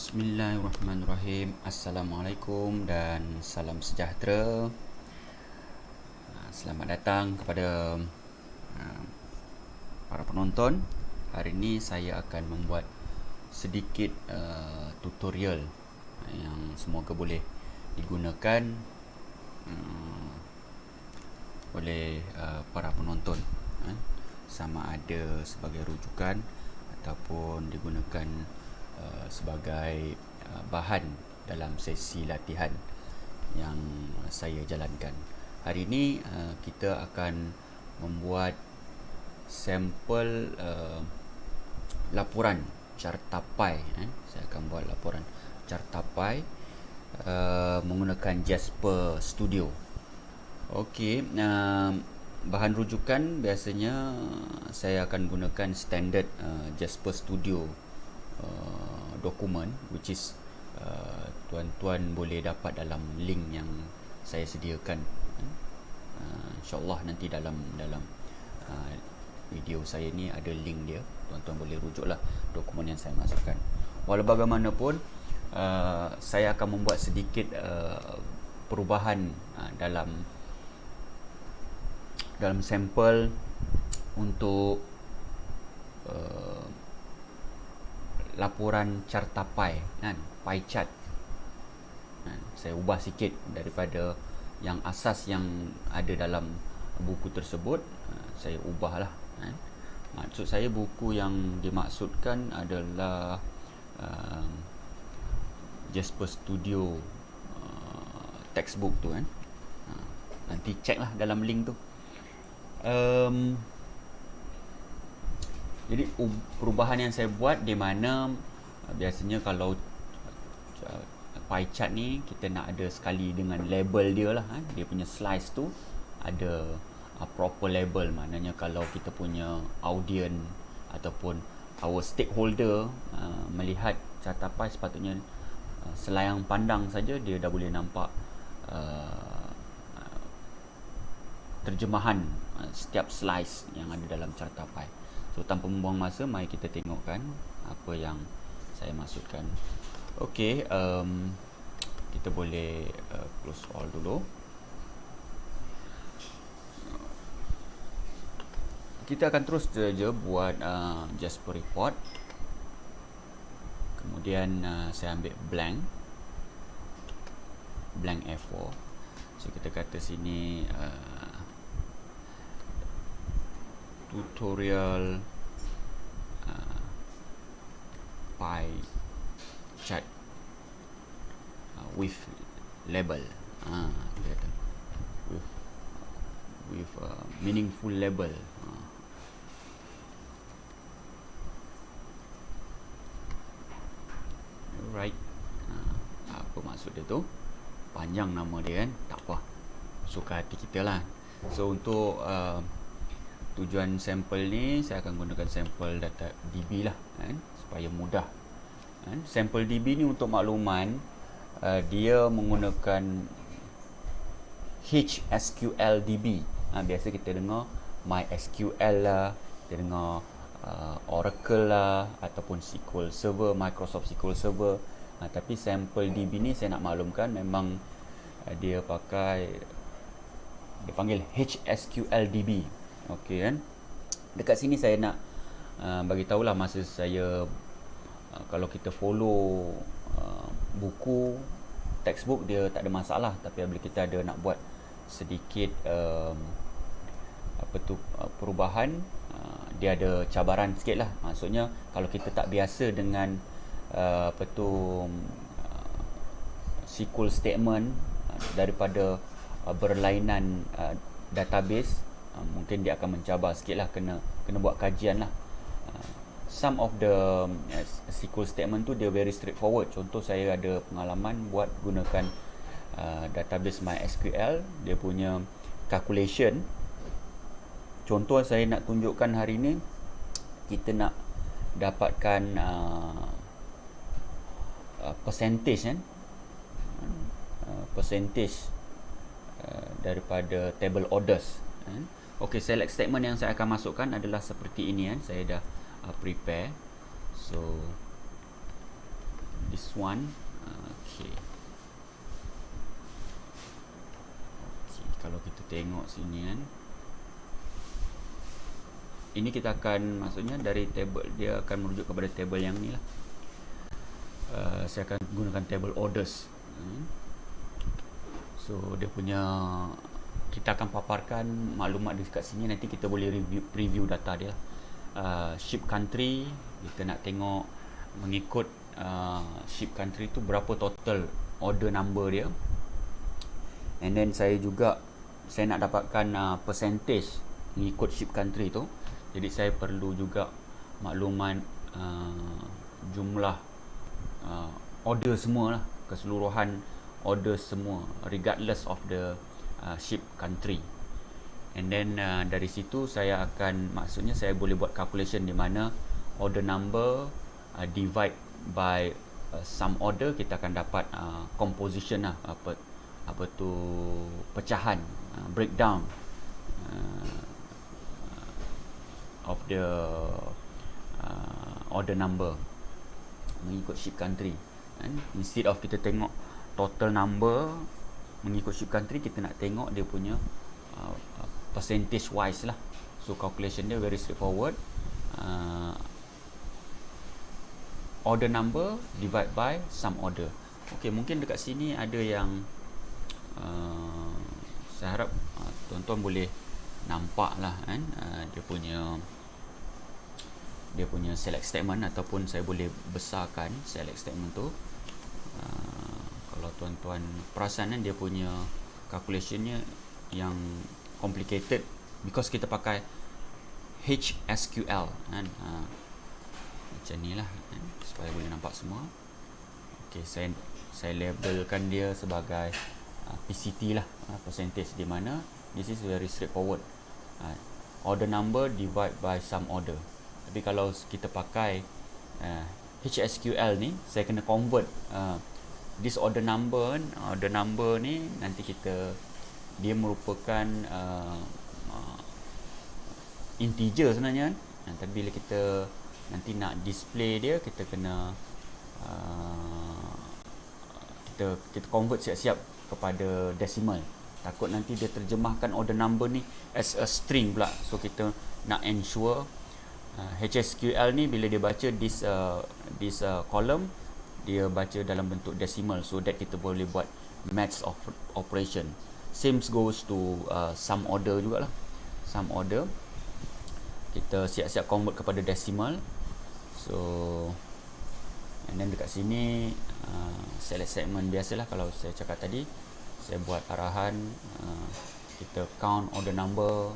Bismillahirrahmanirrahim. Assalamualaikum dan salam sejahtera. Selamat datang kepada para penonton. Hari ini saya akan membuat sedikit tutorial yang semoga boleh digunakan oleh para penonton, sama ada sebagai rujukan ataupun digunakan sebagai bahan dalam sesi latihan yang saya jalankan. Hari ini kita akan membuat sampel laporan carta pai. Saya akan buat laporan carta pai menggunakan Jasper Studio. Okey, bahan rujukan biasanya saya akan gunakan standard Jasper Studio dokumen, which is tuan-tuan boleh dapat dalam link yang saya sediakan. InsyaAllah nanti dalam video saya ni ada link dia, tuan-tuan boleh rujuklah dokumen yang saya masukkan. Walau bagaimanapun saya akan membuat sedikit perubahan dalam sampel untuk laporan carta pai, pie chart. Saya ubah sikit daripada yang asas yang ada dalam buku tersebut. Saya ubahlah. Maksud saya buku yang dimaksudkan adalah Jasper Studio textbook tu nanti check lah dalam link tu. Jadi perubahan yang saya buat di mana biasanya kalau pie chart ni kita nak ada sekali dengan label dia lah, dia punya slice tu ada proper label. Maknanya kalau kita punya audience ataupun our stakeholder melihat carta pie, sepatutnya selayang pandang saja dia dah boleh nampak terjemahan setiap slice yang ada dalam carta pie. So tanpa membuang masa, mari kita tengokkan apa yang saya maksudkan. Okey, kita boleh close all dulu. Kita akan terus saja buat Jasper report. Kemudian saya ambil blank A4. So kita kata sini tutorial pie chart with label. Kita kata with meaningful label. Alright. Apa maksud dia tu? Panjang nama dia kan? Tak apa, suka hati kita lah. So untuk tujuan sampel ni saya akan gunakan sampel data DB lah, supaya mudah. Sampel DB ni untuk makluman dia menggunakan HSQLDB. Biasa kita dengar MySQL lah, kita dengar Oracle lah, ataupun SQL Server, Microsoft SQL Server. Tapi sampel DB ni saya nak maklumkan memang dia panggil HSQLDB. Okey kan. Dekat sini saya nak bagi tahulah masa saya kalau kita follow buku textbook dia tak ada masalah, tapi apabila kita ada nak buat sedikit perubahan, dia ada cabaran sikit lah. Maksudnya kalau kita tak biasa dengan SQL statement daripada berlainan database, mungkin dia akan mencabar sikit lah, kena buat kajian lah. Some of the SQL statement tu dia very straightforward. Contoh saya ada pengalaman buat gunakan database MySQL, dia punya calculation. Contoh saya nak tunjukkan hari ni, kita nak dapatkan percentage kan, percentage daripada table orders. Okey, select statement yang saya akan masukkan adalah seperti ini kan. Saya dah prepare. So di this one. Okay. Kalau kita tengok sini kan, ini kita akan, maksudnya dari table dia akan merujuk kepada table yang ni lah. Saya akan gunakan table orders. So dia punya, kita akan paparkan maklumat dekat sini, nanti kita boleh preview data dia lah. Ship country, kita nak tengok mengikut ship country tu berapa total order number dia, and then saya nak dapatkan percentage mengikut ship country tu. Jadi saya perlu juga makluman jumlah order semua lah, keseluruhan order semua regardless of the ship country. And then dari situ saya akan, maksudnya saya boleh buat calculation di mana order number divide by sum order, kita akan dapat composition lah, apa tu, pecahan, breakdown of the order number mengikut ship country. Instead of kita tengok total number mengikut ship country, kita nak tengok dia punya percentage wise lah. So calculation dia very straightforward. Order number divide by sum order. Okay, mungkin dekat sini ada yang saya harap tuan-tuan boleh nampak lah kan, dia punya select statement, ataupun saya boleh besarkan select statement tu. Kalau tuan-tuan perasan kan, dia punya calculationnya yang complicated because kita pakai HSQL kan. Macam ni lah kan, supaya boleh nampak semua. Okay, saya labelkan dia sebagai PCT lah, percentage, di mana this is very straightforward. Order number divide by sum order. Tapi kalau kita pakai HSQL ni, saya kena convert this order number ni, nanti dia merupakan integer sebenarnya kan. Tapi bila kita nanti nak display dia, kita kena kita convert siap-siap kepada decimal. Takut nanti dia terjemahkan order number ni as a string pula. So kita nak ensure HSQL ni bila dia baca this column, dia baca dalam bentuk decimal, so that kita boleh buat maths of operation. Same goes to sum order jugalah. Sum order kita siap-siap convert kepada decimal. So and then dekat sini select segment biasalah. Kalau saya cakap tadi, saya buat arahan, kita count order number,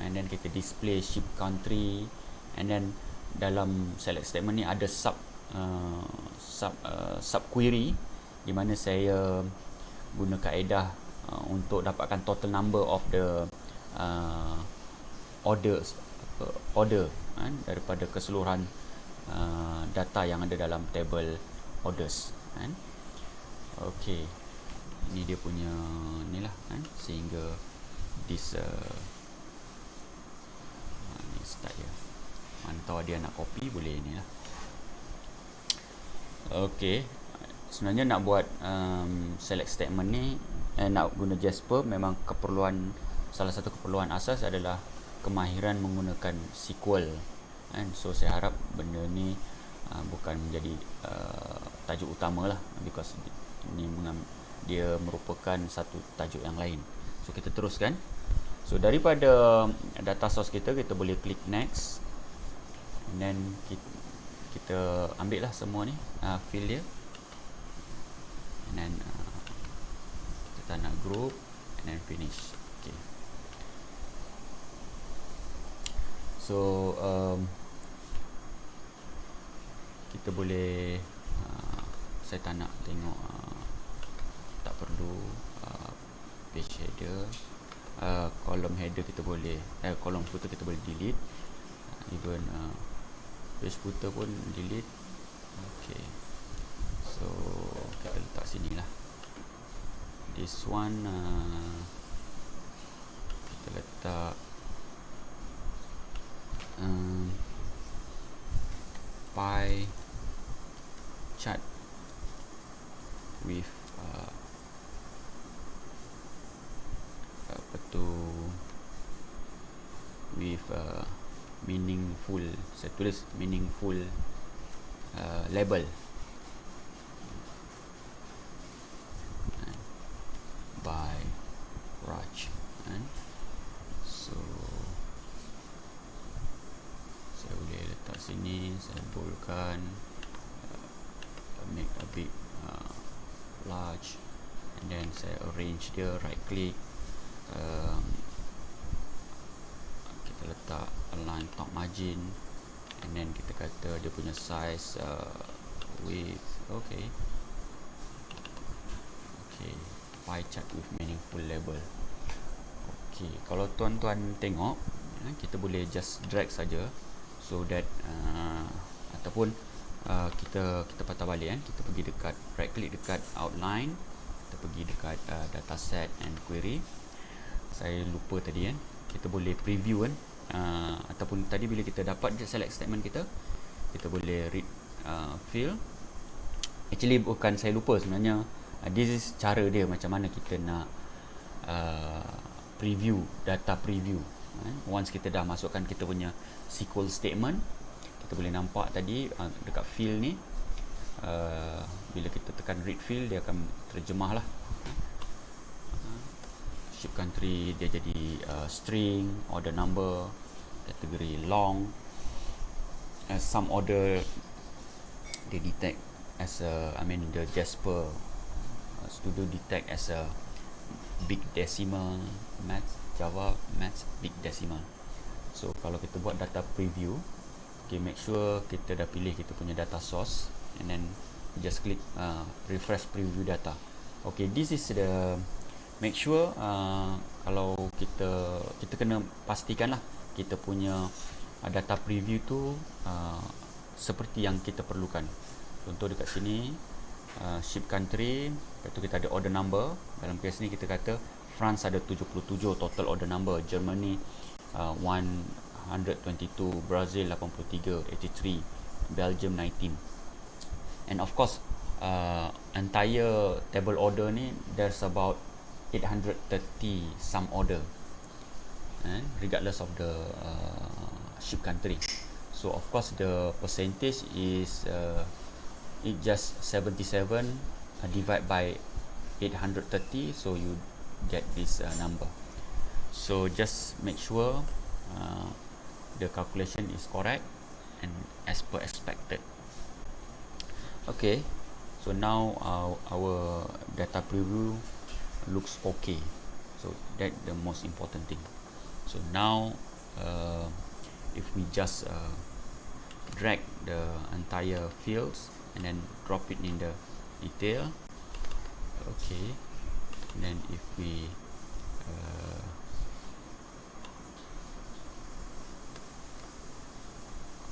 and then kita display ship country, and then dalam select statement ni ada sub query, di mana saya guna kaedah untuk dapatkan total number of the order kan, daripada keseluruhan data yang ada dalam table orders kan. Okey, ini dia punya ni lah kan, sehingga this ni start ya. Mantau dia nak copy, boleh ni lah. Okey, sebenarnya nak buat select statement ni, nak guna Jasper, memang salah satu keperluan asas adalah kemahiran menggunakan SQL kan. So saya harap benda ni bukan menjadi tajuk utama lah, because dia merupakan satu tajuk yang lain. So kita teruskan. So daripada data source kita boleh klik next, and then kita ambil lah semua ni field dia, and then kita nak group, and then finish. Okay. So kita boleh saya tak nak tengok, tak perlu page header, column header kita boleh, column footer kita boleh delete, even page footer pun delete. Okay, so kita letak sini lah. This one kita letak pie chart with apa tu, with meaningful, saya tulis meaningful label by Raj. So saya boleh letak sini, saya boldkan, make a bit large, and then saya arrange dia, right click, kita letak align top margin, and then kita kata dia punya size width, okay, pie chart with meaningful label. Okay, kalau tuan-tuan tengok, kita boleh just drag saja, so that ataupun kita patah balik, kita pergi dekat right click dekat outline, kita pergi dekat dataset and query. Saya lupa tadi, kita boleh preview ataupun tadi bila kita dapat select statement kita boleh read field. Actually bukan saya lupa sebenarnya, this is cara dia macam mana kita nak preview, data preview. Once kita dah masukkan kita punya SQL statement, kita boleh nampak tadi dekat field ni, bila kita tekan read field, dia akan terjemah lah. Ship country dia jadi string, order number, kategori long, some order dia detect as a, the Jasper Studio detect as a big decimal, maths, Java, maths, big decimal. So kalau kita buat data preview, okay, make sure kita dah pilih kita punya data source, and then just click refresh preview data. Okay, this is the, make sure kalau kita kena pastikan lah kita punya data preview tu seperti yang kita perlukan. Contoh dekat sini, ship country, lepas tu kita ada order number. Dalam kes ni kita kata France ada 77 total order number, Germany 122, Brazil 83, 83, Belgium 19. And of course entire table order ni there's about 830 some order, regardless of the ship country. So of course the percentage is it just 77 divide by 830, so you get this number. So just make sure the calculation is correct and as per expected. Okay, so now our data preview looks okay, so that's the most important thing. So now if we just drag the entire fields and then drop it in the detail, okay, and then if we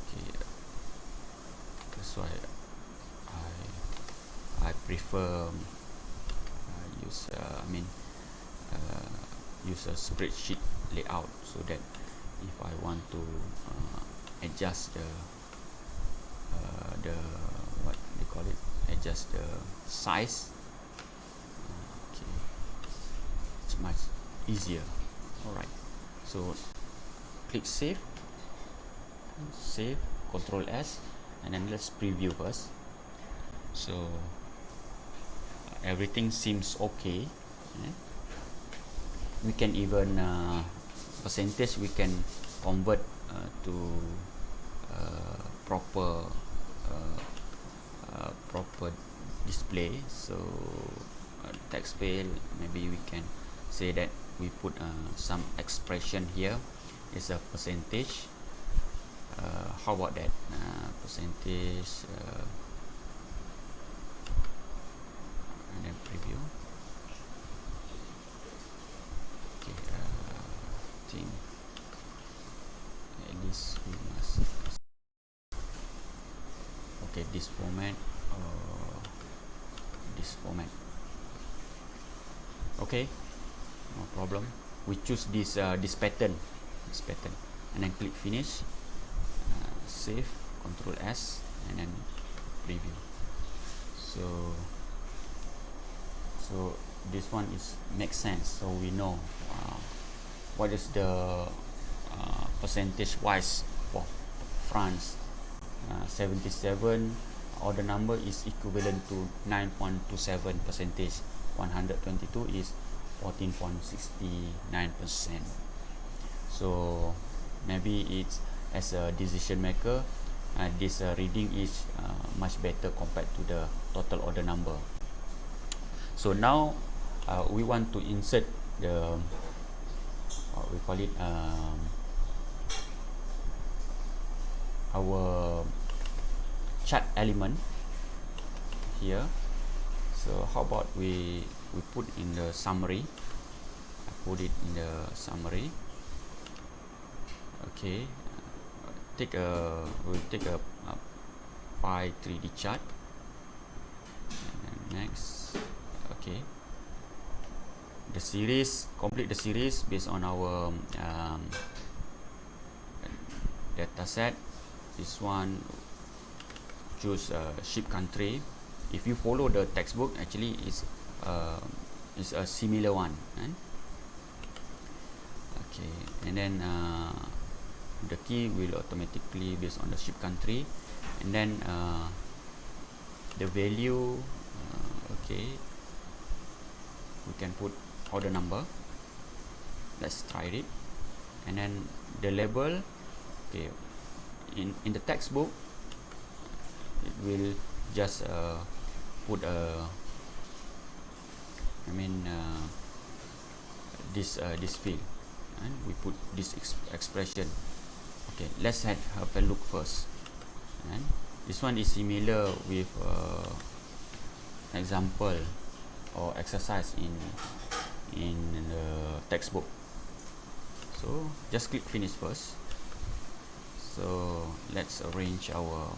okay, that's why I prefer use use a spreadsheet layout, so that if I want to adjust the what they call it, adjust the size, okay, it's much easier. Alright, so click save, Control S, and then let's preview first. So everything seems okay. We can even percentage we can convert to proper display. So text field, maybe we can say that we put some expression here is a percentage. How about that percentage, and then preview. Okay, think at least we must, okay, this format or this format. Okay, no problem. We choose this pattern, and then click finish, save, Control S, and then preview. So So this one is makes sense, so we know what is the percentage wise for France. 77, or the number is equivalent to 9.27 percentage. 122 is 14.69%. So maybe it's, as a decision maker, this reading is much better compared to the total order number. So now we want to insert the, what we call it, our chart element here. So how about we put in the summary. I put it in the summary. Okay, we'll take a pie 3D chart. And next, okay, the series, complete the series based on our data set. This one, choose ship country. If you follow the textbook, actually is a similar one, right? Okay, and then the key will automatically based on the ship country, and then the value, okay, we can put order number. Let's try it. And then the label, okay, in the textbook it will just put this field, and we put this expression. Okay, let's have a look first. And this one is similar with example or exercise in the textbook. So just click finish first. So let's arrange our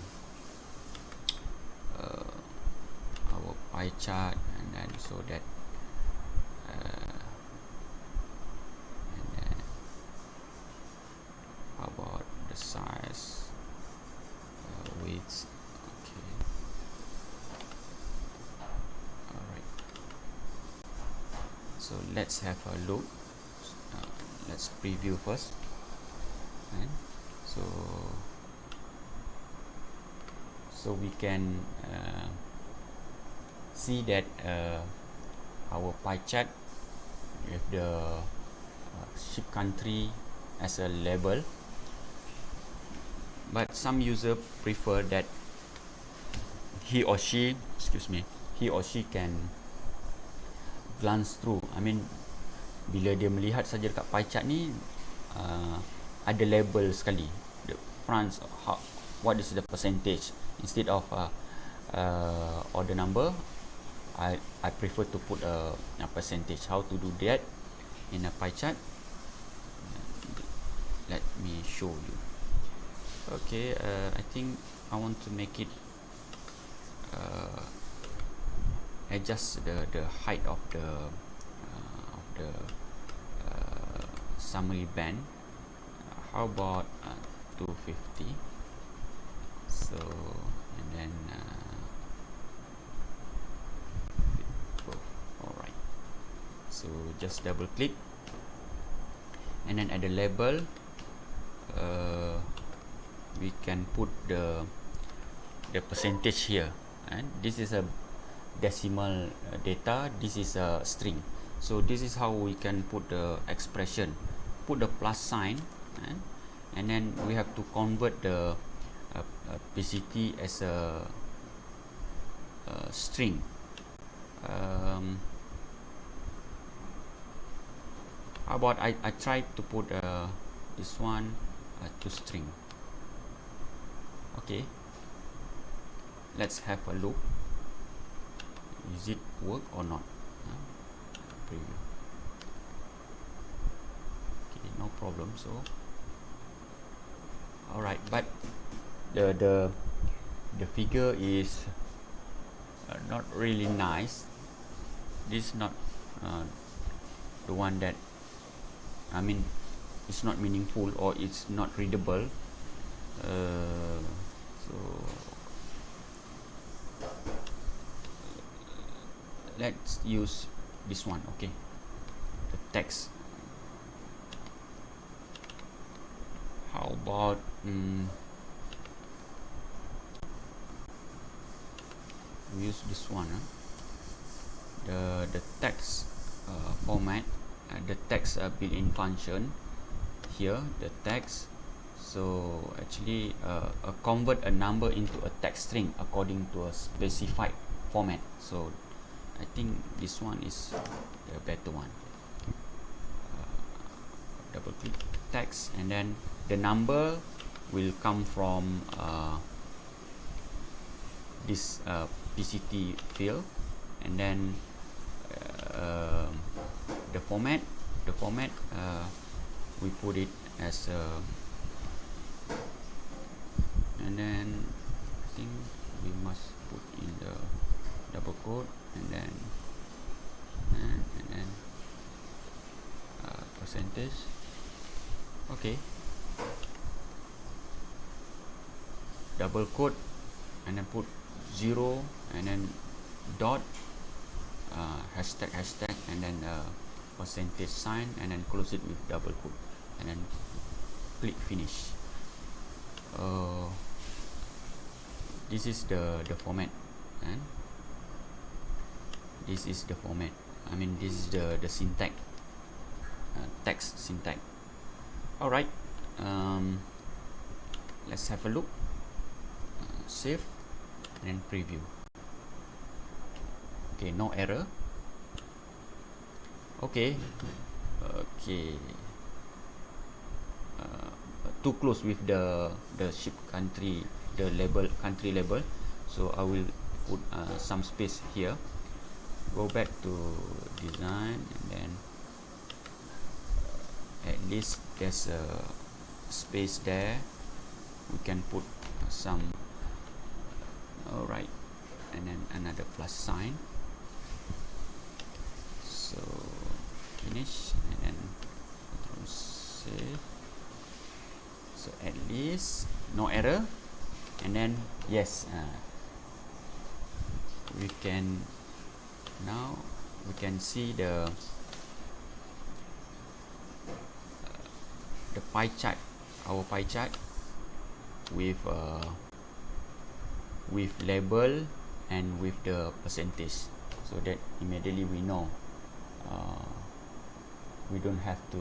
pie chart, and then so that and then how about the size, width. Okay, all right, so let's have a look. Let's preview first. And so we can see that our pie chart with the ship country as a label, but some user prefer that he or she can glance through. I mean, bila dia melihat saja dekat pie chart ni, ada label sekali, the France, what is the percentage, instead of order number. I prefer to put a percentage. How to do that in a pie chart? Let me show you. Okay, I think I want to make it adjust the height of the summary band. How about 250? So, and then alright, so just double click, and then at the label we can put the percentage here, and this is a decimal data, this is a string. So this is how we can put the expression, put the plus sign, and then we have to convert the PCT as a string. How about I try to put this one to string. Okay, let's have a look. Is it work or not? Preview. Okay, no problem. So alright, but the figure is not really nice. This is not the one that, I mean, it's not meaningful, or it's not readable. So let's use this one. Okay, the text. How about we use this one, the text format, the text built-in function here, the text. So actually convert a number into a text string according to a specified format. So I think this one is the better one. Double click text, and then the number will come from this PCT field, and then the format we put it as and then I think we must put in the double quote, and then percentage. Okay, double quote, and then put 0, and then dot, hashtag, and then percentage sign, and then close it with double quote, and then click finish. This is the format, and this is the format. I mean, this is the syntax, text syntax. All right, let's have a look. Save and then preview. Okay, no error. Okay, too close with the ship country, the label, country label, so I will put some space here. Go back to design, and then at least there's a space there. We can put some. All right, and then another plus sign. So finish, and then control save. So at least no error, and then yes, we can now we can see the pie chart, our pie chart with label and with the percentage, so that immediately we know we don't have to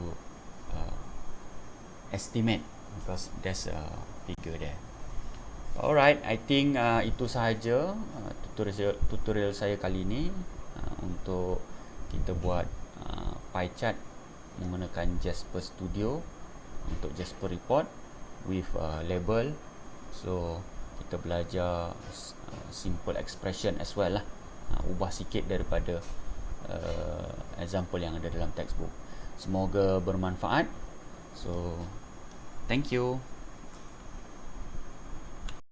estimate because there's a figure there. Alright, I think itu sahaja tutorial saya kali ini untuk kita buat pie chart menggunakan Jasper Studio untuk Jasper Report with label. So kita belajar simple expression as well lah, ubah sikit daripada example yang ada dalam textbook. Semoga bermanfaat. So thank you.